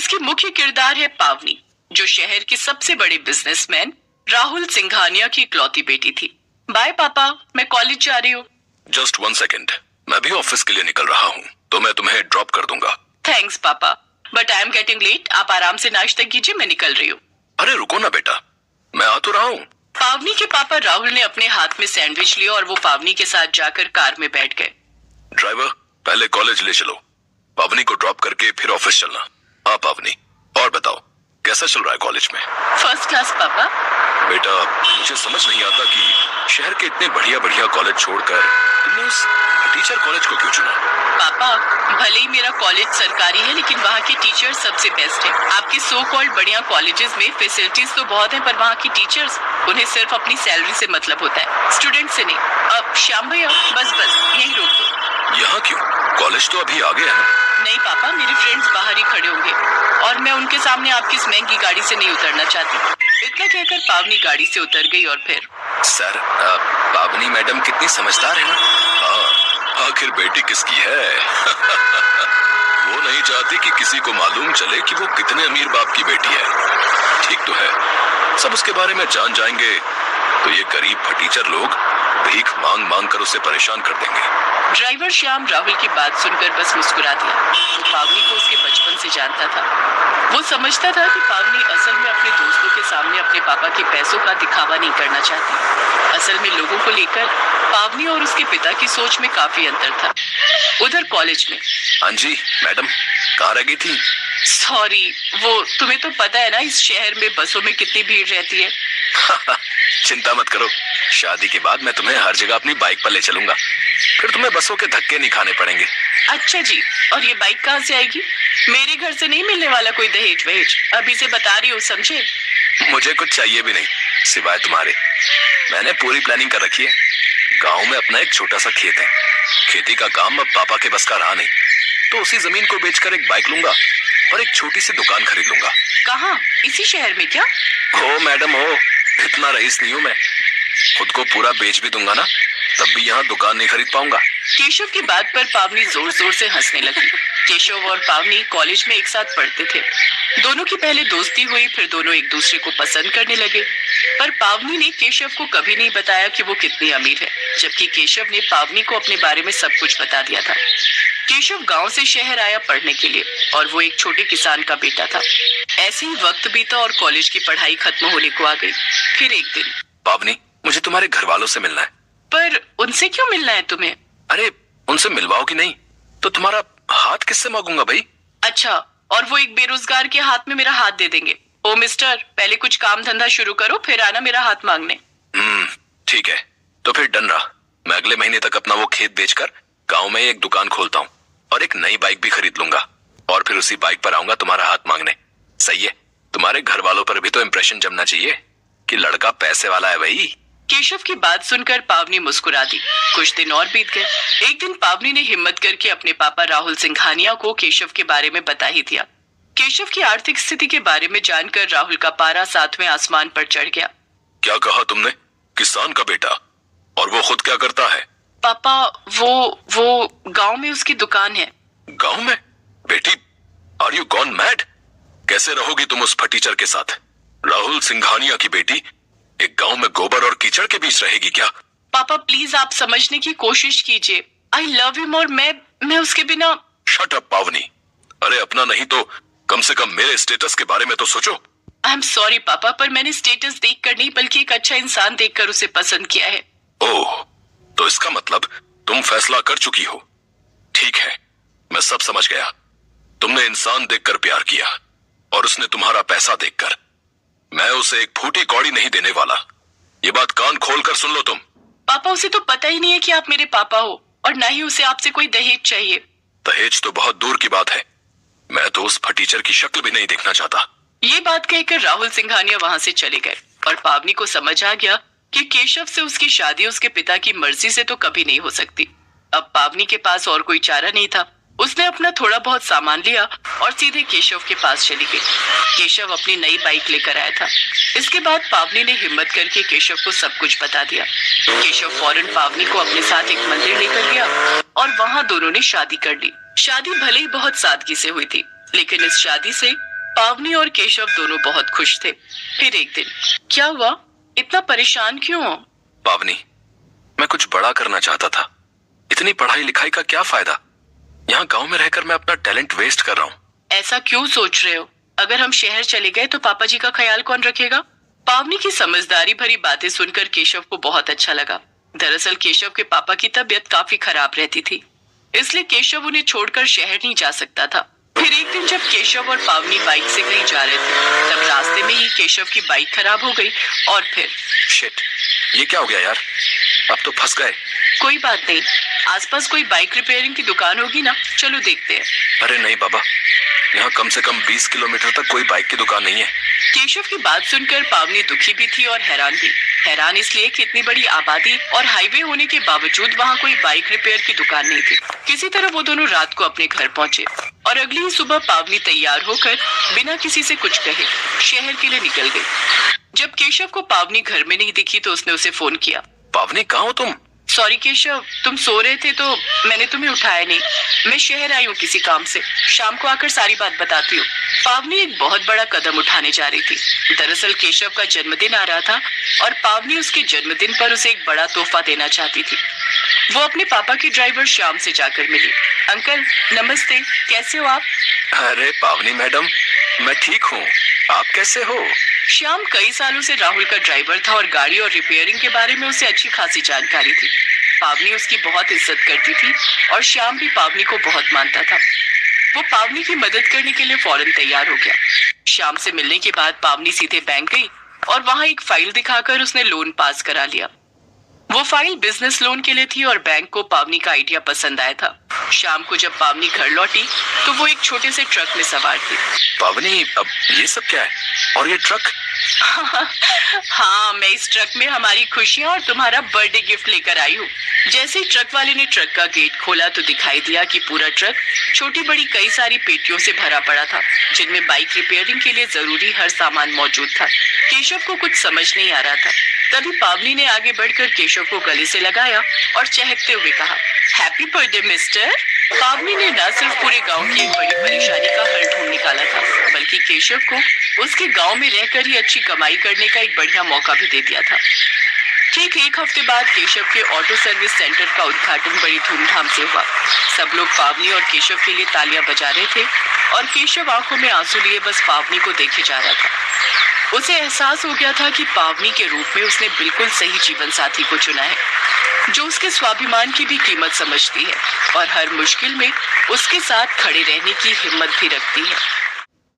इसकी मुख्य किरदार है पावनी, जो शहर के सबसे बड़े बिजनेसमैन राहुल सिंघानिया की इकलौती बेटी थी। बाय पापा, मैं कॉलेज जा रही हूँ। जस्ट 1 सेकेंड, मैं भी ऑफिस के लिए निकल रहा हूँ, तो मैं तुम्हें ड्रॉप कर दूंगा। थैंक्स पापा, but I am getting late. आप आराम से नाश्ता कीजिए, मैं निकल रही हूँ। अरे रुको ना बेटा, मैं आ तो रहा हूँ। पावनी के पापा राहुल ने अपने हाथ में सैंडविच लिया और वो पावनी के साथ जाकर कार में बैठ गए। ड्राइवर, पहले कॉलेज ले चलो, पावनी को ड्रॉप करके फिर ऑफिस चलना। हाँ पावनी, और बताओ कैसा चल रहा है कॉलेज में? फर्स्ट क्लास पापा। बेटा, मुझे समझ नहीं आता कि शहर के इतने बढ़िया बढ़िया कॉलेज छोड़कर तुमने उस टीचर कॉलेज को क्यों चुना? पापा, भले ही मेरा कॉलेज सरकारी है, लेकिन वहाँ के टीचर्स सबसे बेस्ट हैं। आपके सो कॉल्ड बढ़िया कॉलेजेस में फैसिलिटीज तो बहुत हैं, पर वहाँ की टीचर्स, उन्हें सिर्फ अपनी सैलरी से मतलब होता है, स्टूडेंट से नहीं। अब श्याम भैया, बस यही रोक दो। यहाँ क्यों? कॉलेज तो अभी आगे है ना? नहीं पापा, मेरे फ्रेंड्स बाहर ही खड़े होंगे और मैं उनके सामने आपकी इस महंगी गाड़ी से नहीं उतरना चाहती। इतना कहकर पावनी गाड़ी से उतर गई और फिर सर, पावनी मैडम कितनी समझदार है ना। हाँ, आखिर बेटी किसकी है? वो नहीं चाहती कि किसी को मालूम चले कि वो कितने अमीर बाप की बेटी है। ठीक तो है, सब उसके बारे में जान जाएंगे तो ये गरीब फटीचर लोग भीख मांग मांग कर उसे परेशान कर देंगे। ड्राइवर श्याम राहुल की बात सुनकर बस मुस्कुरा दिया। वो पावनी को उसके बचपन से जानता था। वो समझता था कि पावनी असल में अपने दोस्तों के सामने अपने पापा के पैसों का दिखावा नहीं करना चाहती। असल में लोगों को लेकर पावनी और उसके पिता की सोच में काफी अंतर था। उधर कॉलेज में। हाँ जी मैडम, कहाँ रह गई थी? सॉरी, वो तुम्हें तो पता है ना, इस शहर में बसों में कितनी भीड़ रहती है। चिंता मत करो, शादी के बाद मैं तुम्हें हर जगह अपनी बाइक पर ले चलूंगा, फिर तुम्हें बसों के धक्के नहीं खाने पड़ेंगे। अच्छा जी, और ये बाइक कहाँ से आएगी? मेरे घर से नहीं मिलने वाला कोई दहेज वहेज, अभी से बता रही हूँ, समझे? मुझे कुछ चाहिए भी नहीं सिवाय तुम्हारे। मैंने पूरी प्लानिंग कर रखी है। गांव में अपना एक छोटा सा खेत है, खेती का काम अब पापा के बस का रहा नहीं, तो उसी जमीन को बेचकर एक बाइक लूंगा और एक छोटी सी दुकान खरीद लूंगा। कहाँ? इसी शहर में क्या? हो मैडम हो, इतना रईस नहीं हूँ मैं। खुद को पूरा बेच भी दूंगा ना, तब भी यहाँ दुकान नहीं खरीद पाऊंगा। केशव की बात पर पावनी जोर जोर से हंसने लगी। केशव और पावनी कॉलेज में एक साथ पढ़ते थे। दोनों की पहले दोस्ती हुई, फिर दोनों एक दूसरे को पसंद करने लगे। पर पावनी ने केशव को कभी नहीं बताया कि वो कितनी अमीर है, जबकि केशव ने पावनी को अपने बारे में सब कुछ बता दिया था। केशव गांव से शहर आया पढ़ने के लिए और वो एक छोटे किसान का बेटा था। ऐसे ही वक्त बीता और कॉलेज की पढ़ाई खत्म होने को आ गई। फिर एक दिन, पावनी, मुझे तुम्हारे घर वालों से मिलना है। पर उनसे क्यों मिलना है तुम्हें? अरे उनसे मिलवाओगी नहीं तो तुम्हारा हाथ किससे मांगूंगा भाई? अच्छा, और वो एक बेरोजगार के हाथ में मेरा हाथ दे देंगे? ओ मिस्टर, पहले कुछ काम धंधा शुरू करो, फिर आना मेरा हाथ मांगने। ठीक है, तो फिर डन रहा। मैं अगले महीने तक अपना वो खेत बेचकर गांव में एक दुकान खोलता हूँ और एक नई बाइक भी खरीद लूंगा और फिर उसी बाइक पर आऊंगा तुम्हारा हाथ मांगने। सही है? तुम्हारे घर वालों पर भी तो इम्प्रेशन जमना चाहिए कि लड़का पैसे वाला है भाई। केशव की बात सुनकर पावनी मुस्कुरा दी। कुछ दिन और बीत गए। एक दिन पावनी ने हिम्मत करके अपने पापा राहुल सिंघानिया को केशव के बारे में बता ही दिया। केशव की आर्थिक स्थिति के बारे में जानकर राहुल का पारा 7वें आसमान पर चढ़ गया। क्या कहा तुमने? किसान का बेटा? और वो खुद क्या करता है? पापा, वो गांव में उसकी दुकान है। गांव में? बेटी, आर यू गॉन मैड? कैसे रहोगी तुम उस फटीचर के साथ? राहुल सिंघानिया की बेटी एक गांव में गोबर और कीचड़ के बीच रहेगी क्या? पापा प्लीज, आप समझने की कोशिश कीजिए। आई लव हिम और मैं उसके बिना। शट अप पावनी। अरे अपना नहीं तो कम से कम मेरे स्टेटस के बारे में तो सोचो। आई एम सॉरी पापा, पर मैंने स्टेटस देखकर नहीं बल्कि एक अच्छा इंसान देखकर उसे पसंद किया है। ओह, तो इसका मतलब तुम फैसला कर चुकी हो। ठीक है, मैं सब समझ गया। तुमने इंसान देखकर प्यार किया और उसने तुम्हारा पैसा देखकर। मैं उसे एक फूटी कौड़ी नहीं देने वाला। ये बात कान खोल कर सुन लो तुम। पापा, उसे तो पता ही नहीं है कि आप मेरे पापा हो और ना ही उसे आपसे कोई दहेज चाहिए। दहेज तो बहुत दूर की बात है। मैं तो उस फटीचर की शक्ल भी नहीं देखना चाहता। ये बात कहकर राहुल सिंघानिया वहां से चले गए और पावनी को समझ आ गया कि केशव से उसकी शादी उसके पिता की मर्जी से तो कभी नहीं हो सकती। अब पावनी के पास और कोई चारा नहीं था। उसने अपना थोड़ा बहुत सामान लिया और सीधे केशव के पास चली गई। केशव अपनी नई बाइक लेकर आया था। इसके बाद पावनी ने हिम्मत करके केशव को सब कुछ बता दिया। केशव फौरन पावनी को अपने साथ एक मंदिर लेकर गया और वहां दोनों ने शादी कर ली। शादी भले ही बहुत सादगी से हुई थी, लेकिन इस शादी से पावनी और केशव दोनों बहुत खुश थे। फिर एक दिन क्या हुआ, इतना परेशान क्यों हो? पावनी, मैं कुछ बड़ा करना चाहता था। इतनी पढ़ाई लिखाई का क्या फायदा? यहाँ गांव में रहकर मैं अपना टैलेंट वेस्ट कर रहा हूँ। ऐसा क्यों सोच रहे हो? अगर हम शहर चले गए तो पापा जी का ख्याल कौन रखेगा? पावनी की समझदारी भरी बातें सुनकर केशव को बहुत अच्छा लगा। दरअसल केशव के पापा की तबीयत काफी खराब रहती थी, इसलिए केशव उन्हें छोड़कर शहर नहीं जा सकता था। फिर एक दिन जब केशव और पावनी बाइक से कहीं जा रहे थे, तब रास्ते में ही केशव की बाइक खराब हो गई और फिर शिट, ये क्या हो गया यार? अब तो फंस गए। कोई बात नहीं, आसपास कोई बाइक रिपेयरिंग की दुकान होगी ना, चलो देखते हैं। अरे नहीं बाबा, यहाँ कम से कम 20 किलोमीटर तक कोई बाइक की दुकान नहीं है। केशव की बात सुनकर पावनी दुखी भी थी और हैरान भी। हैरान इसलिए कि इतनी बड़ी आबादी और हाईवे होने के बावजूद वहाँ कोई बाइक रिपेयर की दुकान नहीं थी। किसी तरह वो दोनों रात को अपने घर पहुँचे और अगली ही सुबह पावनी तैयार होकर बिना किसी से कुछ कहे शहर के लिए निकल गई। जब केशव को पावनी घर में नहीं दिखी तो उसने उसे फोन किया। पावनी, कहाँ हो तुम? सॉरी केशव, तुम सो रहे थे तो मैंने तुम्हें उठाया नहीं। मैं शहर आई हूँ किसी काम से, शाम को आकर सारी बात बताती हूँ। पावनी एक बहुत बड़ा कदम उठाने जा रही थी। दरअसल केशव का जन्मदिन आ रहा था और पावनी उसके जन्मदिन पर उसे एक बड़ा तोहफा देना चाहती थी। वो अपने पापा के ड्राइवर श्याम से जाकर मिली। अंकल नमस्ते, कैसे हो आप? अरे पावनी मैडम, मैं ठीक हूँ, आप कैसे हो? श्याम कई सालों से राहुल का ड्राइवर था और गाड़ी और रिपेयरिंग के बारे में उसे अच्छी खासी जानकारी थी। पावनी उसकी बहुत इज्जत करती थी और श्याम भी पावनी को बहुत मानता था। वो पावनी की मदद करने के लिए फौरन तैयार हो गया। श्याम से मिलने के बाद पावनी सीधे बैंक गई और वहां एक फाइल दिखाकर उसने लोन पास करा लिया। वो फाइल बिजनेस लोन के लिए थी और बैंक को पावनी का आइडिया पसंद आया था। शाम को जब पावनी घर लौटी तो वो एक छोटे से ट्रक में सवार थी। पावनी, अब ये सब क्या है? और ये ट्रक? हाँ, मैं इस ट्रक में हमारी खुशियाँ और तुम्हारा बर्थडे गिफ्ट लेकर आई हूँ। जैसे ही ट्रक वाले ने ट्रक का गेट खोला तो दिखाई दिया कि पूरा ट्रक छोटी बड़ी कई सारी पेटियों से भरा पड़ा था, जिनमें बाइक रिपेयरिंग के लिए जरूरी हर सामान मौजूद था। केशव को कुछ समझ नहीं आ रहा था। तभी पावनी ने आगे बढ़कर केशव को गले से लगाया और चहकते हुए कहा, हैप्पी बर्थडे मिस्टर। पावनी ने न सिर्फ पूरे गांव की एक बड़ी परेशानी का हल ढूंढ निकाला था, बल्कि केशव को उसके गांव में रहकर ही अच्छी कमाई करने का एक बढ़िया मौका भी दे दिया था। ठीक एक हफ्ते बाद केशव के ऑटो सर्विस सेंटर का उद्घाटन बड़ी धूमधाम से हुआ। सब लोग पावनी और केशव के लिए तालियां बजा रहे थे और केशव आंखों में आंसू लिए बस पावनी को देखे जा रहा था। उसे एहसास हो गया था कि पावनी के रूप में उसने बिल्कुल सही जीवन साथी को चुना है, जो उसके स्वाभिमान की भी कीमत समझती है और हर मुश्किल में उसके साथ खड़े रहने की हिम्मत भी रखती है।